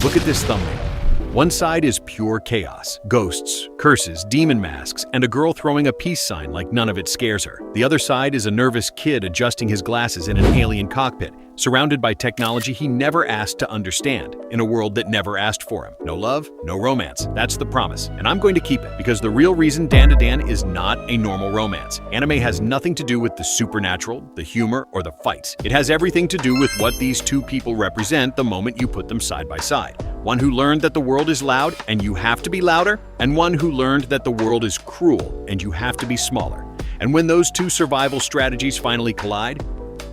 Look at this thumbnail. One side is pure chaos, ghosts, curses, demon masks, and a girl throwing a peace sign like none of it scares her. The other side is a nervous kid adjusting his glasses in an alien cockpit, surrounded by technology he never asked to understand, in a world that never asked for him. No love, no romance. That's the promise, and I'm going to keep it, because the real reason DanDaDan is not a normal romance. Anime has nothing to do with the supernatural, the humor, or the fights. It has everything to do with what these two people represent the moment you put them side by side. One who learned that the world is loud and you have to be louder, and one who learned that the world is cruel and you have to be smaller. And when those two survival strategies finally collide,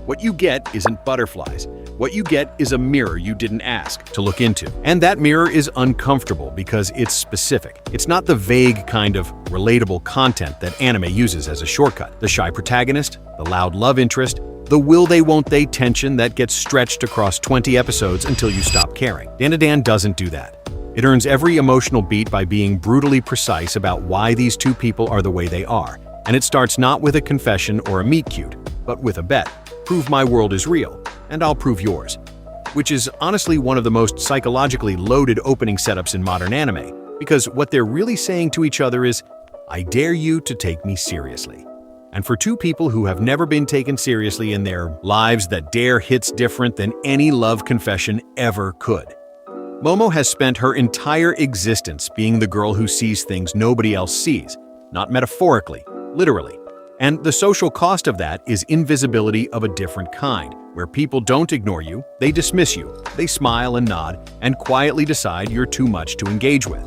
what you get isn't butterflies. What you get is a mirror you didn't ask to look into. And that mirror is uncomfortable because it's specific. It's not the vague kind of relatable content that anime uses as a shortcut. The shy protagonist, the loud love interest, the will they won't they tension that gets stretched across 20 episodes until you stop caring. DanDaDan doesn't do that. It earns every emotional beat by being brutally precise about why these two people are the way they are. And it starts not with a confession or a meet cute, but with a bet. Prove my world is real, and I'll prove yours. Which is honestly one of the most psychologically loaded opening setups in modern anime, because what they're really saying to each other is, I dare you to take me seriously. And for two people who have never been taken seriously in their lives, that dare hits different than any love confession ever could. Momo has spent her entire existence being the girl who sees things nobody else sees, not metaphorically, literally. And the social cost of that is invisibility of a different kind, where people don't ignore you, they dismiss you, they smile and nod, and quietly decide you're too much to engage with.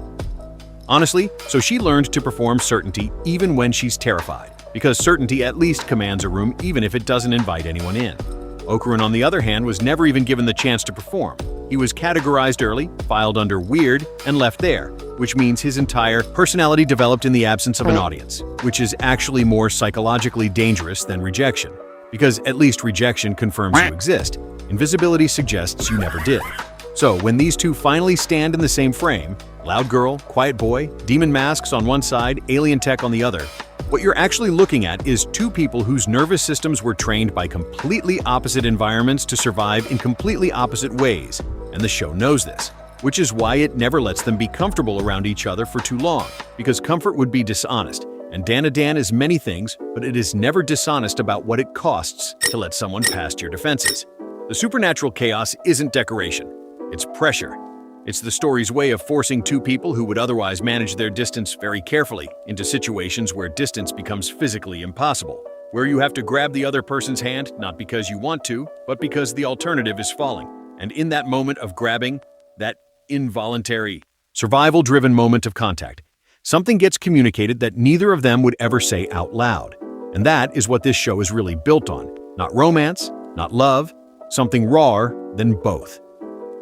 Honestly, so she learned to perform certainty even when she's terrified, because certainty at least commands a room even if it doesn't invite anyone in. Okarun, on the other hand, was never even given the chance to perform. He was categorized early, filed under weird, and left there, which means his entire personality developed in the absence of an audience, which is actually more psychologically dangerous than rejection, because at least rejection confirms you exist. Invisibility suggests you never did. So when these two finally stand in the same frame, loud girl, quiet boy, demon masks on one side, alien tech on the other, what you're actually looking at is two people whose nervous systems were trained by completely opposite environments to survive in completely opposite ways, and the show knows this, which is why it never lets them be comfortable around each other for too long, because comfort would be dishonest, and DanDaDan is many things, but it is never dishonest about what it costs to let someone past your defenses. The supernatural chaos isn't decoration, it's pressure. It's the story's way of forcing two people who would otherwise manage their distance very carefully into situations where distance becomes physically impossible, where you have to grab the other person's hand not because you want to, but because the alternative is falling. And in that moment of grabbing, that involuntary, survival-driven moment of contact, something gets communicated that neither of them would ever say out loud. And that is what this show is really built on. Not romance, not love, something rawer than both.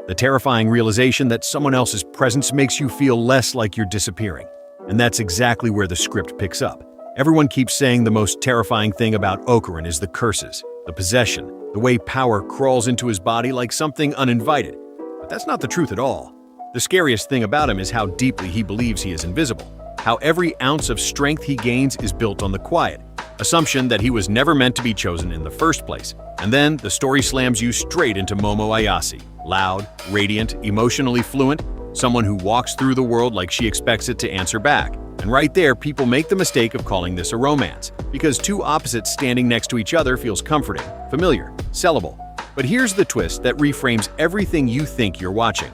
The terrifying realization that someone else's presence makes you feel less like you're disappearing. And that's exactly where the script picks up. Everyone keeps saying the most terrifying thing about Okarun is the curses, the possession, the way power crawls into his body like something uninvited. But that's not the truth at all. The scariest thing about him is how deeply he believes he is invisible, how every ounce of strength he gains is built on the quiet assumption that he was never meant to be chosen in the first place. And then the story slams you straight into Momo Ayase, loud, radiant, emotionally fluent, someone who walks through the world like she expects it to answer back. And right there, people make the mistake of calling this a romance, because two opposites standing next to each other feels comforting, familiar, sellable. But here's the twist that reframes everything you think you're watching.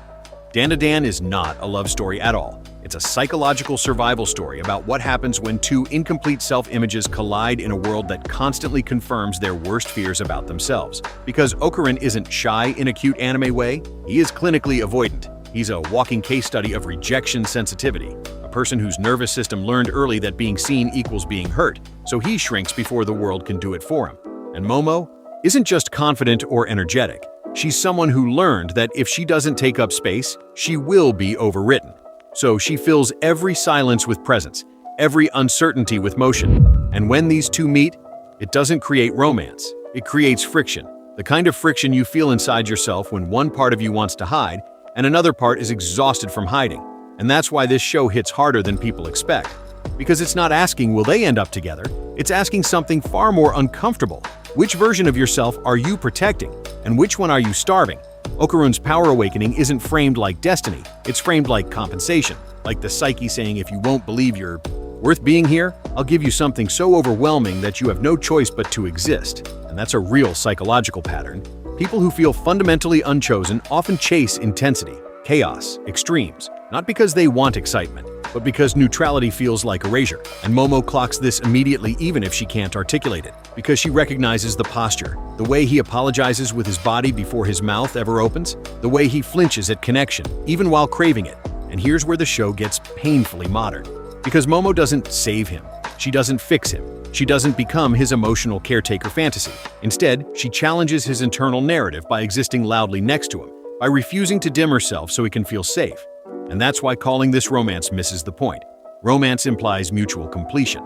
DanDaDan is not a love story at all. It's a psychological survival story about what happens when two incomplete self-images collide in a world that constantly confirms their worst fears about themselves. Because Okarun isn't shy in a cute anime way, he is clinically avoidant. He's a walking case study of rejection sensitivity, a person whose nervous system learned early that being seen equals being hurt, so he shrinks before the world can do it for him. And Momo isn't just confident or energetic. She's someone who learned that if she doesn't take up space, she will be overwritten. So she fills every silence with presence, every uncertainty with motion. And when these two meet, it doesn't create romance. It creates friction, the kind of friction you feel inside yourself when one part of you wants to hide and another part is exhausted from hiding. And that's why this show hits harder than people expect. Because it's not asking, will they end up together? It's asking something far more uncomfortable. Which version of yourself are you protecting? And which one are you starving? Okarun's power awakening isn't framed like destiny, it's framed like compensation, like the psyche saying if you won't believe you're worth being here, I'll give you something so overwhelming that you have no choice but to exist. And that's a real psychological pattern. People who feel fundamentally unchosen often chase intensity, chaos, extremes, not because they want excitement, but because neutrality feels like erasure. And Momo clocks this immediately even if she can't articulate it, because she recognizes the posture, the way he apologizes with his body before his mouth ever opens, the way he flinches at connection, even while craving it. And here's where the show gets painfully modern. Because Momo doesn't save him, she doesn't fix him, she doesn't become his emotional caretaker fantasy. Instead, she challenges his internal narrative by existing loudly next to him, by refusing to dim herself so he can feel safe. And that's why calling this romance misses the point. Romance implies mutual completion,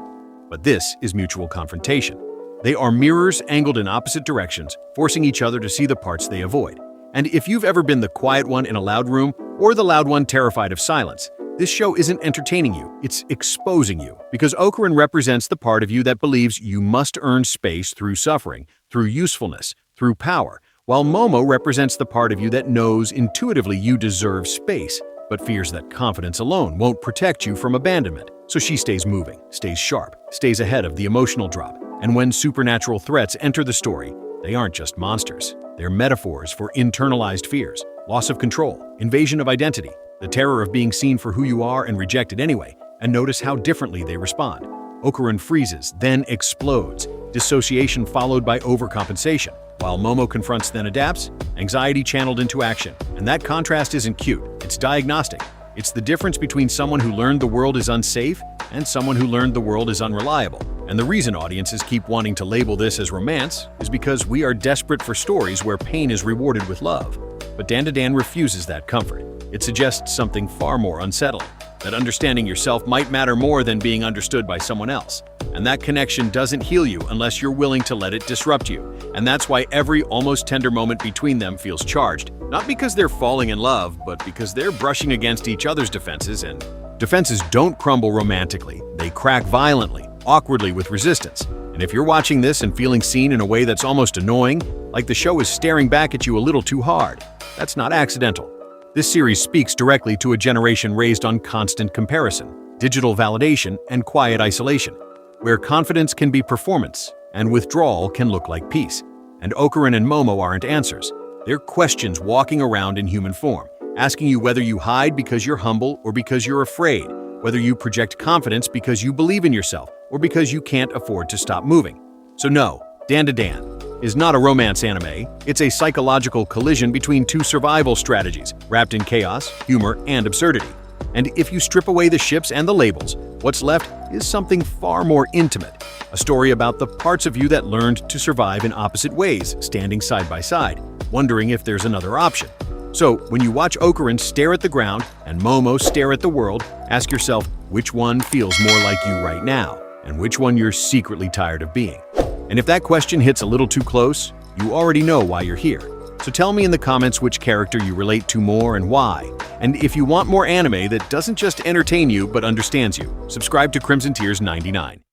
but this is mutual confrontation. They are mirrors angled in opposite directions, forcing each other to see the parts they avoid. And if you've ever been the quiet one in a loud room, or the loud one terrified of silence, this show isn't entertaining you, it's exposing you. Because Okarun represents the part of you that believes you must earn space through suffering, through usefulness, through power, while Momo represents the part of you that knows intuitively you deserve space, but fears that confidence alone won't protect you from abandonment. So she stays moving, stays sharp, stays ahead of the emotional drop. And when supernatural threats enter the story, they aren't just monsters. They're metaphors for internalized fears, loss of control, invasion of identity, the terror of being seen for who you are and rejected anyway. And notice how differently they respond. Okarun freezes, then explodes, dissociation followed by overcompensation. While Momo confronts then adapts, anxiety channeled into action. And that contrast isn't cute, it's diagnostic. It's the difference between someone who learned the world is unsafe and someone who learned the world is unreliable. And the reason audiences keep wanting to label this as romance is because we are desperate for stories where pain is rewarded with love. But DanDaDan refuses that comfort. It suggests something far more unsettling, that understanding yourself might matter more than being understood by someone else. And that connection doesn't heal you unless you're willing to let it disrupt you. And that's why every almost tender moment between them feels charged, not because they're falling in love, but because they're brushing against each other's defenses, and defenses don't crumble romantically, they crack violently, awkwardly with resistance. And if you're watching this and feeling seen in a way that's almost annoying, like the show is staring back at you a little too hard, that's not accidental. This series speaks directly to a generation raised on constant comparison, digital validation, and quiet isolation, where confidence can be performance and withdrawal can look like peace. And Okarun and Momo aren't answers. They're questions walking around in human form, asking you whether you hide because you're humble or because you're afraid, whether you project confidence because you believe in yourself or because you can't afford to stop moving. So no, DanDaDan is not a romance anime, it's a psychological collision between two survival strategies, wrapped in chaos, humor, and absurdity. And if you strip away the ships and the labels, what's left is something far more intimate, a story about the parts of you that learned to survive in opposite ways, standing side by side, wondering if there's another option. So when you watch Okarun stare at the ground and Momo stare at the world, ask yourself which one feels more like you right now, and which one you're secretly tired of being. And if that question hits a little too close, you already know why you're here. So tell me in the comments which character you relate to more and why. And if you want more anime that doesn't just entertain you but understands you, subscribe to Crimson Tears 99.